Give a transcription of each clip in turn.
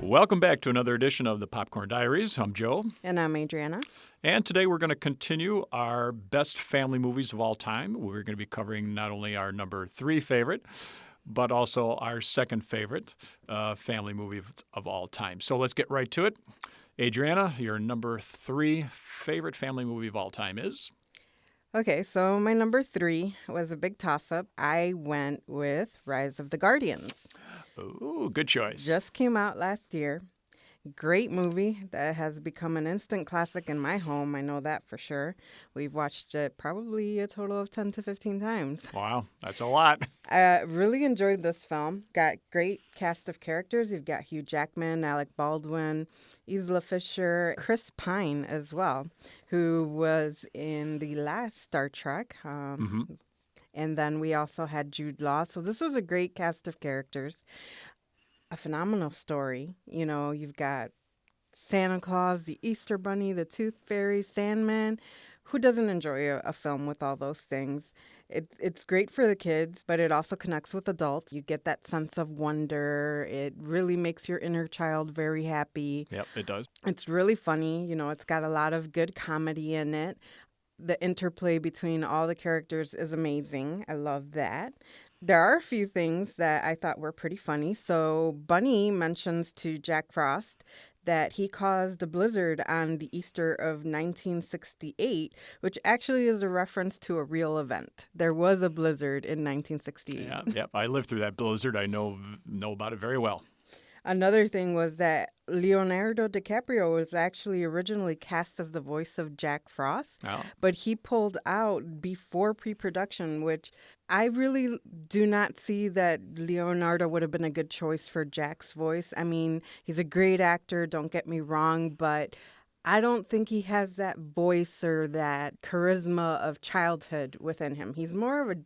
Welcome back to another edition of the Popcorn Diaries. I'm Joe. And I'm Adriana. And today we're going to continue our best family movies of all time. We're going to be covering not only our number 3 favorite, but also our second favorite family movie of all time. So let's get right to it. Adriana, your number 3 favorite family movie of all time is? Okay, so my number 3 was a big toss-up. I went with Rise of the Guardians. Ooh, good choice. Just came out last year. Great movie that has become an instant classic in my home. I know that for sure. We've watched it probably a total of 10 to 15 times. Wow, that's a lot. I really enjoyed this film. Got great cast of characters. You've got Hugh Jackman, Alec Baldwin, Isla Fisher, Chris Pine as well, who was in the last Star Trek. And then we also had Jude Law. So this was a great cast of characters. A phenomenal story. You know, you've got Santa Claus, the Easter Bunny, the Tooth Fairy, Sandman. Who doesn't enjoy a film with all those things? It's great for the kids, but it also connects with adults. You get that sense of wonder. It really makes your inner child very happy. Yep, it does. It's really funny. You know, it's got a lot of good comedy in it. The interplay between all the characters is amazing. I love that. There are a few things that I thought were pretty funny. So Bunny mentions to Jack Frost that he caused a blizzard on the Easter of 1968, which actually is a reference to a real event. There was a blizzard in 1968. Yep. I lived through that blizzard. I know about it very well. Another thing was that Leonardo DiCaprio was actually originally cast as the voice of Jack Frost, but he pulled out before pre-production, which I really do not see that Leonardo would have been a good choice for Jack's voice. I mean, he's a great actor, don't get me wrong, but I don't think he has that voice or that charisma of childhood within him. He's more of a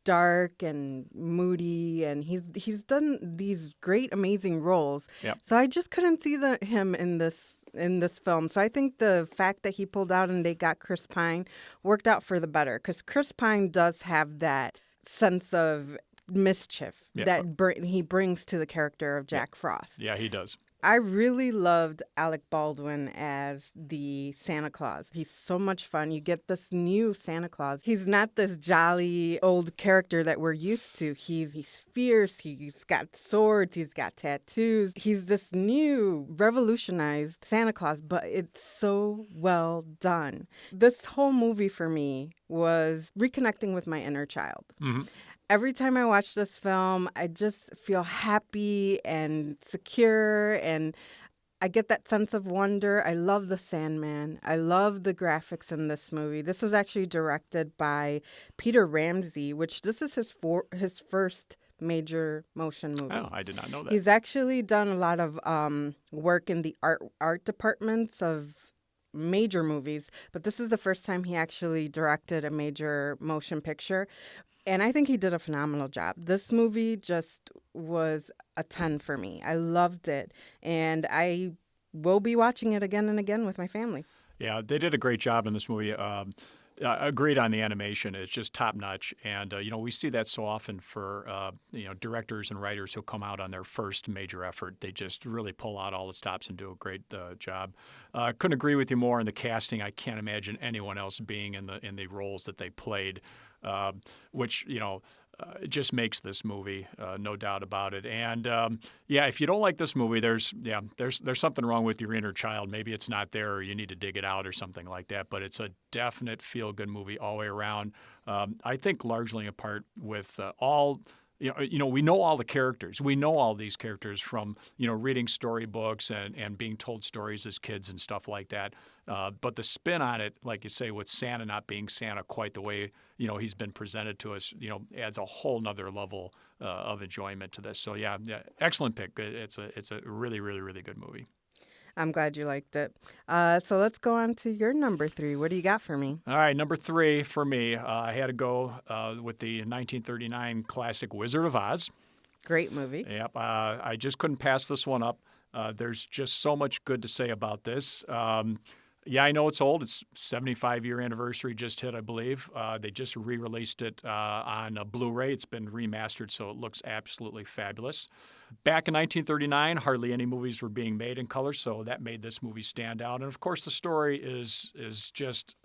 dark and moody, and he's done these great, amazing roles. Yep. So I just couldn't see him in this film. So I think the fact that he pulled out and they got Chris Pine worked out for the better, because Chris Pine does have that sense of mischief that he brings to the character of Jack Frost. Yeah, he does. I really loved Alec Baldwin as the Santa Claus. He's so much fun. You get this new Santa Claus. He's not this jolly old character that we're used to. He's fierce. He's got swords. He's got tattoos. He's this new revolutionized Santa Claus, but it's so well done. This whole movie for me was reconnecting with my inner child. Mm-hmm. Every time I watch this film, I just feel happy and secure, and I get that sense of wonder. I love the Sandman. I love the graphics in this movie. This was actually directed by Peter Ramsey, which this is his first major motion movie. Oh, I did not know that. He's actually done a lot of work in the art departments of major movies, but this is the first time he actually directed a major motion picture. And I think he did a phenomenal job. This movie just was a 10 for me. I loved it. And I will be watching it again and again with my family. Yeah, they did a great job in this movie. Agreed on the animation. It's just top notch. And, we see that so often for, directors and writers who come out on their first major effort. They just really pull out all the stops and do a great job. Couldn't agree with you more on the casting. I can't imagine anyone else being in the roles that they played. Which, it just makes this movie, no doubt about it. And, if you don't like this movie, there's something wrong with your inner child. Maybe it's not there, or you need to dig it out or something like that. But it's a definite feel-good movie all the way around. I think largely in part with all – we know all the characters. We know all these characters from, reading storybooks and being told stories as kids and stuff like that. But the spin on it, like you say, with Santa not being Santa quite the way, he's been presented to us, adds a whole nother level of enjoyment to this. So, yeah, excellent pick. It's a really, really, really good movie. I'm glad you liked it. So let's go on to your number 3. What do you got for me? All right, number 3 for me, I had to go with the 1939 classic Wizard of Oz. Great movie. Yep, I just couldn't pass this one up. There's just so much good to say about this. Yeah, I know it's old. It's 75-year anniversary just hit, I believe. They just re-released it on a Blu-ray. It's been remastered, so it looks absolutely fabulous. Back in 1939, hardly any movies were being made in color, so that made this movie stand out. And of course, the story is just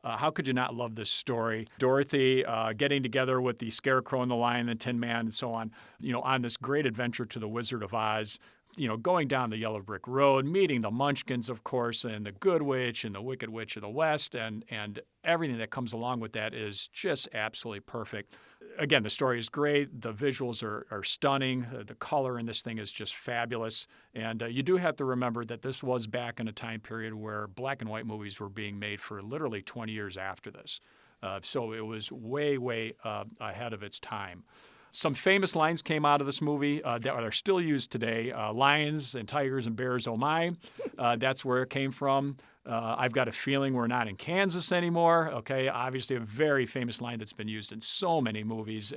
how could you not love this story? Dorothy getting together with the Scarecrow and the Lion, the Tin Man, and so on, on this great adventure to the Wizard of Oz, going down the yellow brick road, meeting the Munchkins, of course, and the Good Witch and the Wicked Witch of the West, and everything that comes along with that is just absolutely perfect. Again, the story is great. The visuals are stunning. The color in this thing is just fabulous. And you do have to remember that this was back in a time period where black and white movies were being made for literally 20 years after this. So it was way, way ahead of its time. Some famous lines came out of this movie that are still used today. Lions and tigers and bears, oh my. That's where it came from. I've got a feeling we're not in Kansas anymore. Okay, obviously a very famous line that's been used in so many movies,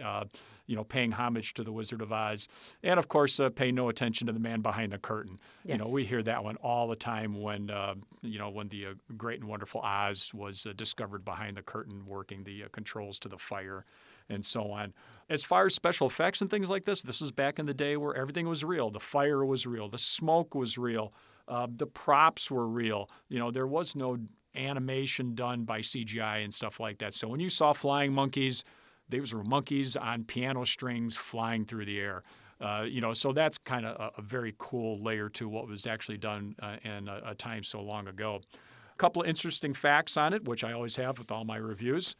paying homage to the Wizard of Oz. And, of course, pay no attention to the man behind the curtain. Yes. We hear that one all the time when the great and wonderful Oz was discovered behind the curtain working the controls to the fire and so on. As far as special effects and things like this is back in the day where everything was real. The fire was real. The smoke was real. The props were real. There was no animation done by CGI and stuff like that. So when you saw flying monkeys, these were monkeys on piano strings flying through the air. So that's kind of a very cool layer to what was actually done in a time so long ago. A couple of interesting facts on it, which I always have with all my reviews.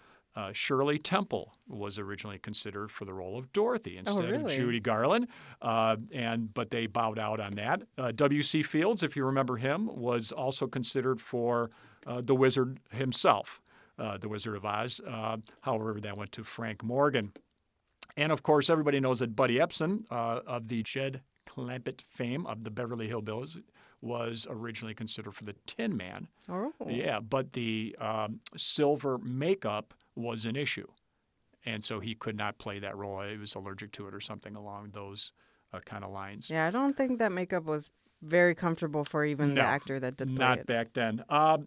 Shirley Temple was originally considered for the role of Dorothy instead of Judy Garland, but they bowed out on that. W.C. Fields, if you remember him, was also considered for the Wizard himself, the Wizard of Oz. However, that went to Frank Morgan. And, of course, everybody knows that Buddy Epson of the Jed Clampett fame of the Beverly Hillbillies was originally considered for the Tin Man. Oh. Yeah, but the silver makeup was an issue. And so he could not play that role. He was allergic to it or something along those kind of lines. Yeah, I don't think that makeup was very comfortable for even the actor that did play not it. Back then.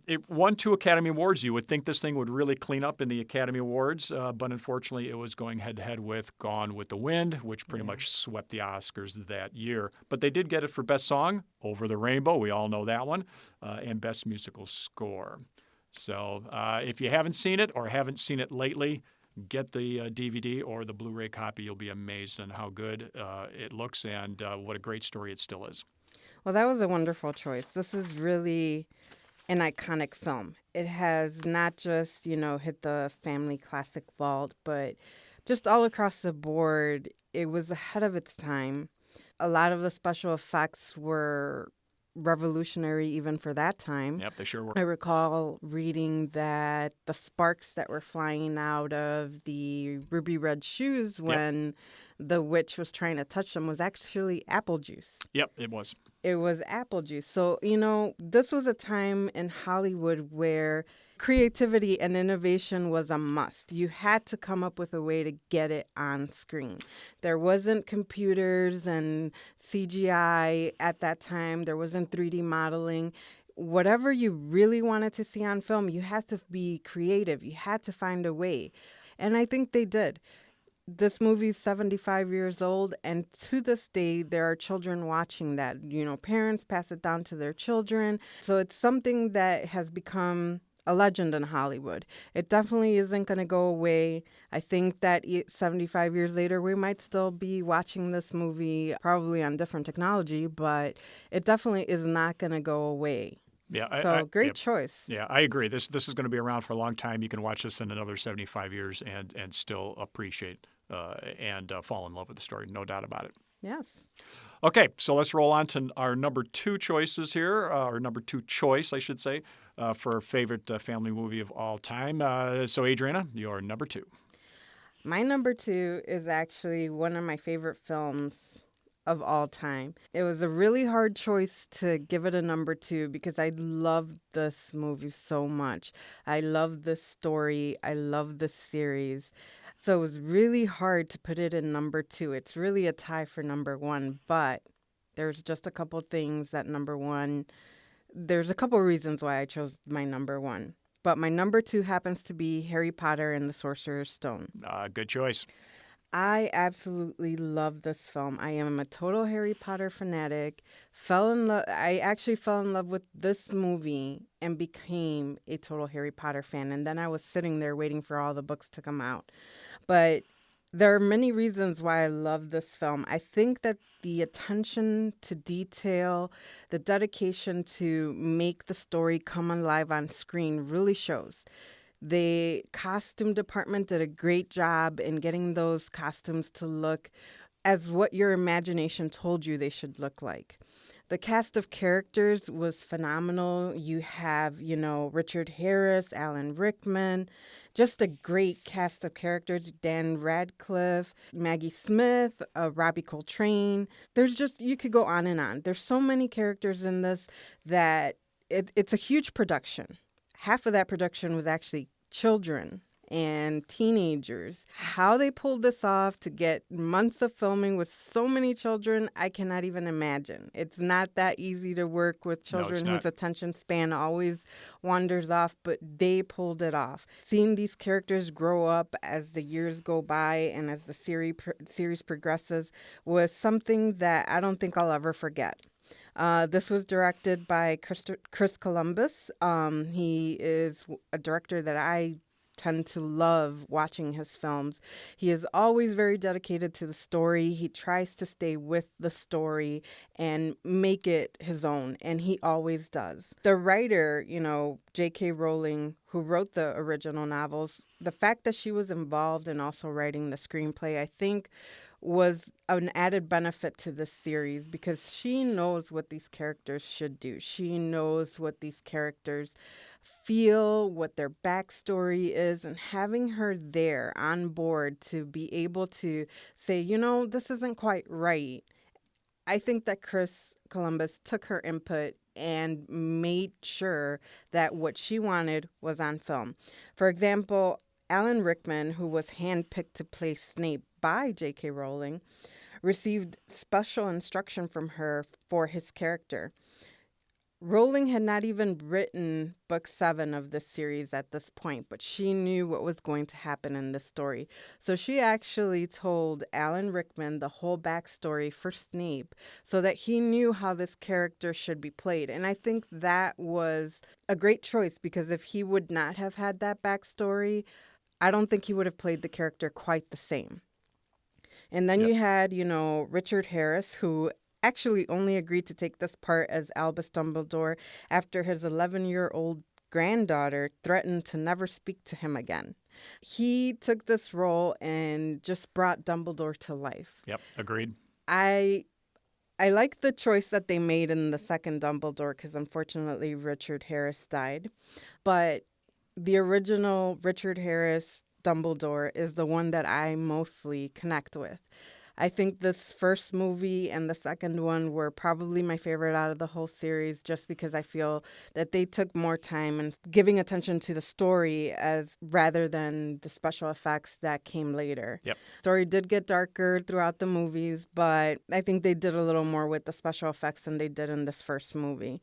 It won 2 Academy Awards. You would think this thing would really clean up in the Academy Awards, but unfortunately it was going head-to-head with Gone with the Wind, which pretty much swept the Oscars that year. But they did get it for Best Song, Over the Rainbow. We all know that one, and Best Musical Score. So if you haven't seen it or haven't seen it lately, get the DVD or the Blu-ray copy. You'll be amazed on how good it looks and what a great story it still is. Well, that was a wonderful choice. This is really an iconic film. It has not just, hit the family classic vault, but just all across the board, it was ahead of its time. A lot of the special effects were revolutionary even for that time. Yep, they sure were. I recall reading that the sparks that were flying out of the ruby red shoes when the witch was trying to touch them was actually apple juice. Yep, it was. It was apple juice. So, this was a time in Hollywood where creativity and innovation was a must. You had to come up with a way to get it on screen. There wasn't computers and CGI at that time. There wasn't 3D modeling. Whatever you really wanted to see on film, you had to be creative. You had to find a way. And I think they did. This movie's 75 years old, and to this day, there are children watching that. Parents pass it down to their children. So it's something that has become a legend in Hollywood. It definitely isn't going to go away. I think that 75 years later, we might still be watching this movie, probably on different technology, but it definitely is not going to go away. Yeah, great choice. Yeah, I agree. This is going to be around for a long time. You can watch this in another 75 years and still appreciate and fall in love with the story. No doubt about it. Yes. Okay, so let's roll on to our number 2 choices here, or number 2 choice, I should say, for our favorite family movie of all time. So, Adriana, your number 2. My number 2 is actually one of my favorite films of all time. It was a really hard choice to give it a number 2 because I love this movie so much. I love this story. I love this series. So it was really hard to put it in number 2. It's really a tie for number 1, but there's just a couple things that number 1 There's a couple reasons why I chose my number one, but my number two happens to be Harry Potter and the Sorcerer's Stone. Good choice. I absolutely love this film. I am a total Harry Potter fanatic. Fell in love. I actually fell in love with this movie and became a total Harry Potter fan. And then I was sitting there waiting for all the books to come out. But there are many reasons why I love this film. I think that the attention to detail, the dedication to make the story come alive on screen really shows. The costume department did a great job in getting those costumes to look as what your imagination told you they should look like. The cast of characters was phenomenal. You have, Richard Harris, Alan Rickman, just a great cast of characters. Dan Radcliffe, Maggie Smith, Robbie Coltrane. You could go on and on. There's so many characters in this that it's a huge production. Half of that production was actually children and teenagers. How they pulled this off to get months of filming with so many children, I cannot even imagine. It's not that easy to work with children whose attention span always wanders off, but they pulled it off. Seeing these characters grow up as the years go by and as the series progresses was something that I don't think I'll ever forget. This was directed by Chris Columbus. He is a director that I tend to love watching his films. He is always very dedicated to the story. He tries to stay with the story and make it his own, and he always does. The writer, J.K. Rowling, who wrote the original novels, the fact that she was involved in also writing the screenplay, I think, was an added benefit to this series because she knows what these characters should do. She knows what these characters feel, what their backstory is, and having her there on board to be able to say, this isn't quite right. I think that Chris Columbus took her input and made sure that what she wanted was on film. For example, Alan Rickman, who was handpicked to play Snape by J.K. Rowling, received special instruction from her for his character. Rowling had not even written book 7 of this series at this point, but she knew what was going to happen in this story. So she actually told Alan Rickman the whole backstory for Snape so that he knew how this character should be played. And I think that was a great choice because if he would not have had that backstory, I don't think he would have played the character quite the same. And then you had, Richard Harris, who actually only agreed to take this part as Albus Dumbledore after his 11-year-old granddaughter threatened to never speak to him again. He took this role and just brought Dumbledore to life. Yep, agreed. I like the choice that they made in the second Dumbledore because unfortunately Richard Harris died. But the original Richard Harris Dumbledore is the one that I mostly connect with. I think this first movie and the second one were probably my favorite out of the whole series just because I feel that they took more time and giving attention to the story as rather than the special effects that came later. Yep. Story did get darker throughout the movies, but I think they did a little more with the special effects than they did in this first movie,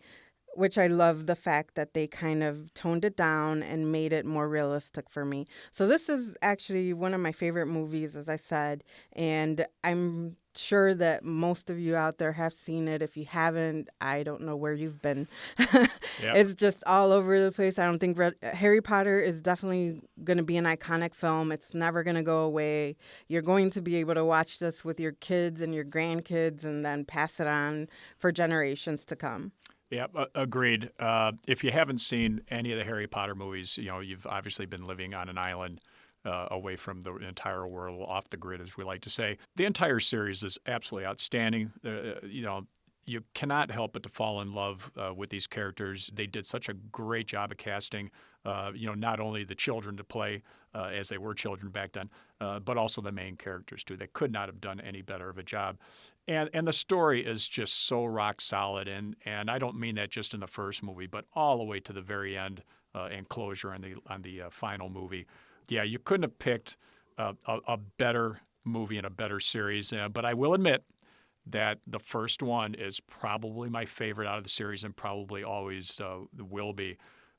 which I love the fact that they kind of toned it down and made it more realistic for me. So this is actually one of my favorite movies, as I said, and I'm sure that most of you out there have seen it. If you haven't, I don't know where you've been. Yep. It's just all over the place. I don't think Harry Potter is definitely going to be an iconic film. It's never going to go away. You're going to be able to watch this with your kids and your grandkids and then pass it on for generations to come. Yeah, agreed. If you haven't seen any of the Harry Potter movies, you've obviously been living on an island away from the entire world, off the grid, as we like to say. The entire series is absolutely outstanding. You cannot help but to fall in love with these characters. They did such a great job of casting, not only the children to play as they were children back then, but also the main characters too. They could not have done any better of a job. And the story is just so rock solid. And I don't mean that just in the first movie, but all the way to the very end and closure on the final movie. Yeah, you couldn't have picked a better movie and a better series. But I will admit that the first one is probably my favorite out of the series and probably always will be.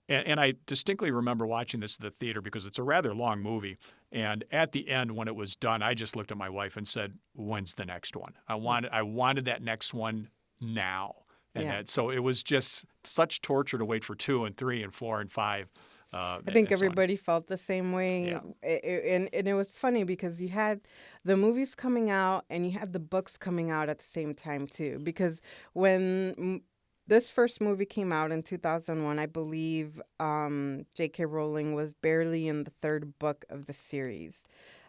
And I distinctly remember watching this at the theater because it's a rather long movie. And at the end, when it was done, I just looked at my wife and said, "When's the next one? I wanted that next one now." And so it was just such torture to wait for 2 and 3 and 4 and 5. I think and so on. everybody felt the same way. Yeah. And it was funny because you had the movies coming out and you had the books coming out at the same time, too. Because when this first movie came out in 2001, I believe J.K. Rowling was barely in the third book of the series.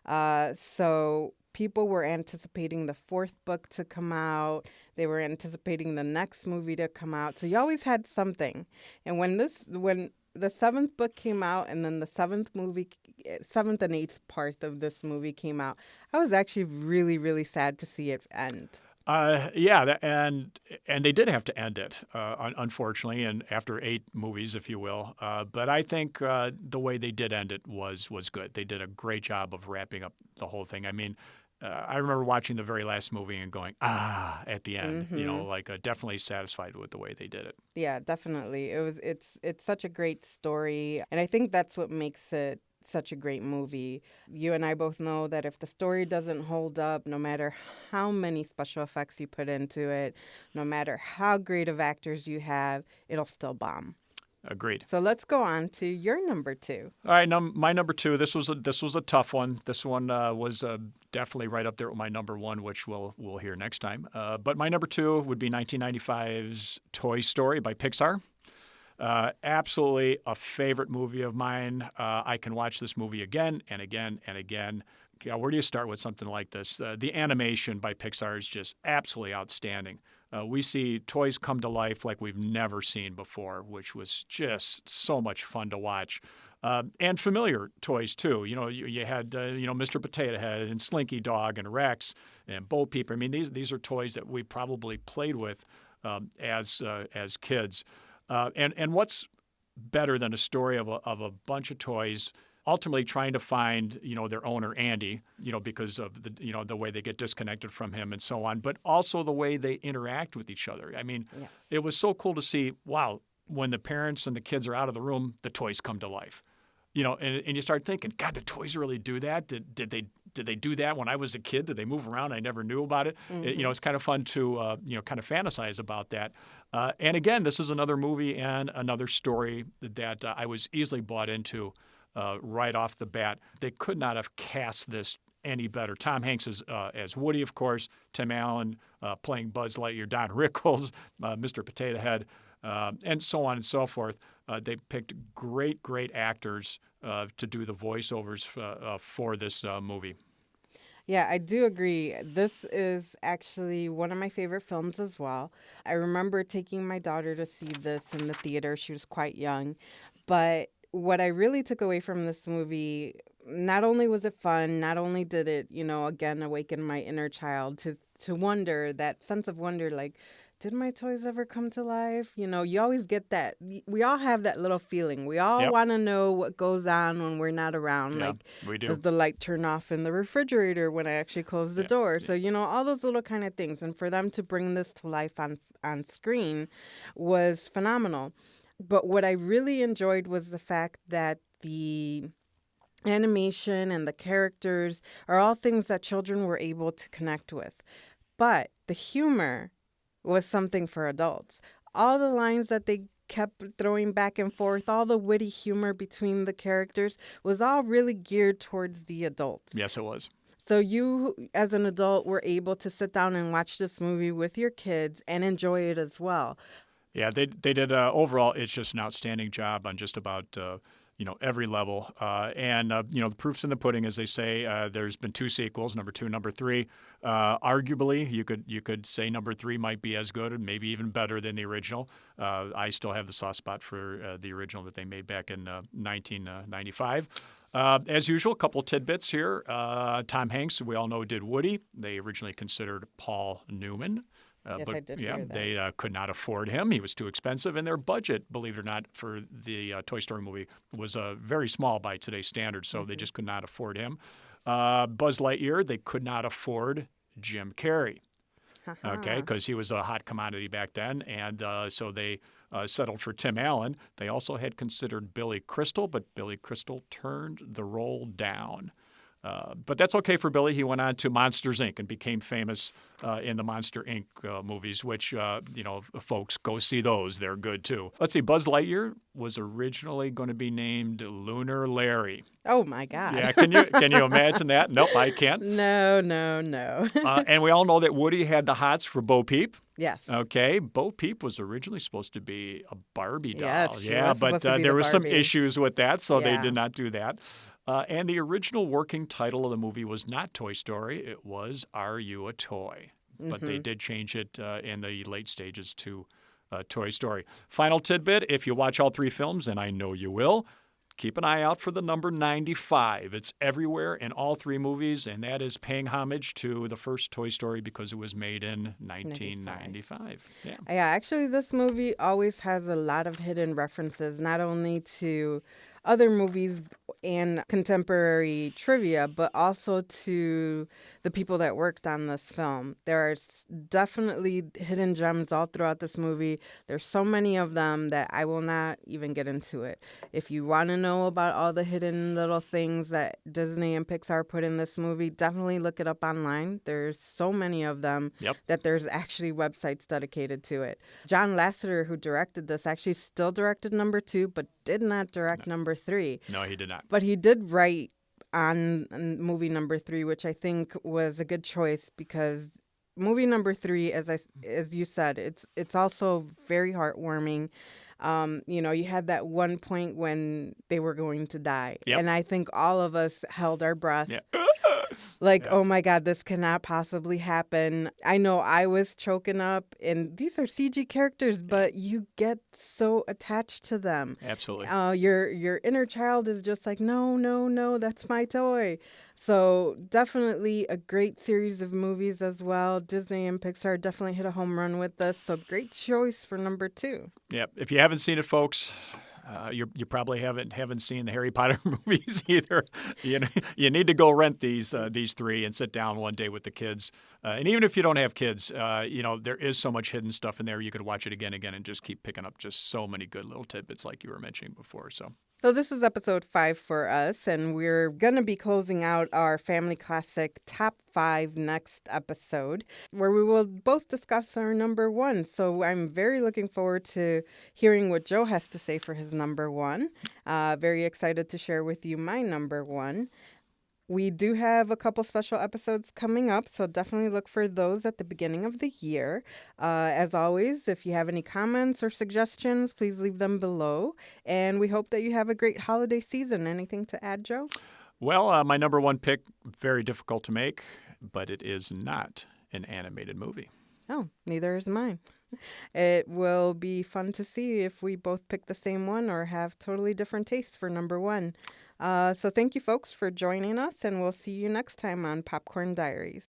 So people were anticipating the fourth book to come out. They were anticipating the next movie to come out. So you always had something. And when the seventh book came out and then the seventh and eighth part of this movie came out, I was actually really, really sad to see it end. And they did have to end it, unfortunately, and after 8 movies, if you will. But I think the way they did end it was good. They did a great job of wrapping up the whole thing. I mean, I remember watching the very last movie and going, at the end, definitely satisfied with the way they did it. Yeah, definitely. It's such a great story, and I think that's what makes it such a great movie. You and I both know that if the story doesn't hold up, no matter how many special effects you put into it, no matter how great of actors you have, it'll still bomb. Agreed. So let's go on to your number 2. All right, my number 2. This was a tough one. This one was definitely right up there with my number 1, which we'll hear next time. But my number 2 would be 1995's Toy Story by Pixar. Absolutely a favorite movie of mine. I can watch this movie again and again and again. Where do you start with something like this? The animation by Pixar is just absolutely outstanding. We see toys come to life like we've never seen before, which was just so much fun to watch. And familiar toys, too. You had, Mr. Potato Head and Slinky Dog and Rex and Bo Peep. I mean, these are toys that we probably played with as kids. And what's better than a story of a bunch of toys ultimately trying to find, their owner, Andy, because of the way they get disconnected from him and so on, but also the way they interact with each other. I mean, Yes. It was so cool to see, wow, when the parents and the kids are out of the room, the toys come to life. And you start thinking, God, did toys really do that? Did they do that when I was a kid? Did they move around? I never knew about it. Mm-hmm. It's kind of fun to, kind of fantasize about that. And again, this is another movie and another story that I was easily bought into right off the bat. They could not have cast this any better. Tom Hanks as Woody, of course. Tim Allen playing Buzz Lightyear. Don Rickles, Mr. Potato Head, and so on and so forth. They picked great actors to do the voiceovers for this movie. Yeah, I do agree. This is actually one of my favorite films as well. I remember taking my daughter to see this in the theater. She was quite young. But what I really took away from this movie, not only was it fun, not only did it, again, awaken my inner child to wonder, that sense of wonder, like, did my toys ever come to life? You always get that. We all have that little feeling. We all want to know what goes on when we're not around. Yeah, like, we do. does the light turn off in the refrigerator when I actually close the door? So, all those little kind of things. And for them to bring this to life on screen was phenomenal. But what I really enjoyed was the fact that the animation and the characters are all things that children were able to connect with. But the humor was something for adults. All the lines that they kept throwing back and forth, all the witty humor between the characters was all really geared towards the adults. Yes, it was. So you, as an adult, were able to sit down and watch this movie with your kids and enjoy it as well. Yeah, they did. Overall, it's just an outstanding job on just about every level. And the proof's in the pudding, as they say. There's been 2 sequels, number 2, number 3. Arguably, you could say number 3 might be as good, and maybe even better than the original. I still have the soft spot for the original that they made back in 1995. As usual, a couple tidbits here. Tom Hanks, we all know, did Woody. They originally considered Paul Newman. Yes, but I did hear that. They could not afford him. He was too expensive, and their budget, believe it or not, for the Toy Story movie was very small by today's standards, so they just could not afford him. Buzz Lightyear, they could not afford Jim Carrey. Okay, Haha. because he was a hot commodity back then, and so they settled for Tim Allen. They also had considered Billy Crystal, but Billy Crystal turned the role down. But that's okay for Billy. He went on to Monsters, Inc. and became famous in the Monster, Inc. Movies, which, folks, go see those. They're good, too. Let's see. Buzz Lightyear was originally going to be named Lunar Larry. Oh my God. Yeah, can you imagine that? Nope, I can't. No, no, no. And we all know that Woody had the hots for Bo Peep. Yes. Okay, Bo Peep was originally supposed to be a Barbie doll. Yes, she yeah, was but supposed to be there the were some Barbie. issues with that, so they Yeah. did not do that. And the original working title of the movie was not Toy Story. It was Are You a Toy? But they did change it in the late stages to Toy Story. Final tidbit, if you watch all three films, and I know you will, keep an eye out for the number 95. It's everywhere in all three movies, and that is paying homage to the first Toy Story because it was made in 1995. Yeah. Yeah, actually, this movie always has a lot of hidden references, not only to other movies and contemporary trivia, but also to the people that worked on this film. There are definitely hidden gems all throughout this movie. There's so many of them that I will not even get into it. If you want to know about all the hidden little things that Disney and Pixar put in this movie, definitely look it up online. There's so many of them that there's actually websites dedicated to it. John Lasseter, who directed this, actually still directed number 2, but did not direct number 3. No, he did not. But he did write on movie number 3, which I think was a good choice because movie number 3, as you said, it's also very heartwarming. You had that one point when they were going to die, and I think all of us held our breath. Yeah. Oh my God, this cannot possibly happen. I know I was choking up, and these are CG characters, but you get so attached to them. Absolutely. Your inner child is just like, no, no, no, that's my toy. So definitely a great series of movies as well. Disney and Pixar definitely hit a home run with this. So great choice for number 2. Yeah. If you haven't seen it, folks, you probably haven't seen the Harry Potter movies either. You need to go rent these three and sit down one day with the kids. And even if you don't have kids, there is so much hidden stuff in there. You could watch it again and just keep picking up just so many good little tidbits like you were mentioning before. So this is episode 5 for us, and we're going to be closing out our Family Classic Top 5 next episode, where we will both discuss our number 1. So I'm very looking forward to hearing what Joe has to say for his number 1. Very excited to share with you my number 1. We do have a couple special episodes coming up, so definitely look for those at the beginning of the year. As always, if you have any comments or suggestions, please leave them below. And we hope that you have a great holiday season. Anything to add, Joe? Well, my number 1 pick, very difficult to make, but it is not an animated movie. Oh, neither is mine. It will be fun to see if we both pick the same one or have totally different tastes for number 1. So thank you, folks, for joining us, and we'll see you next time on Popcorn Diaries.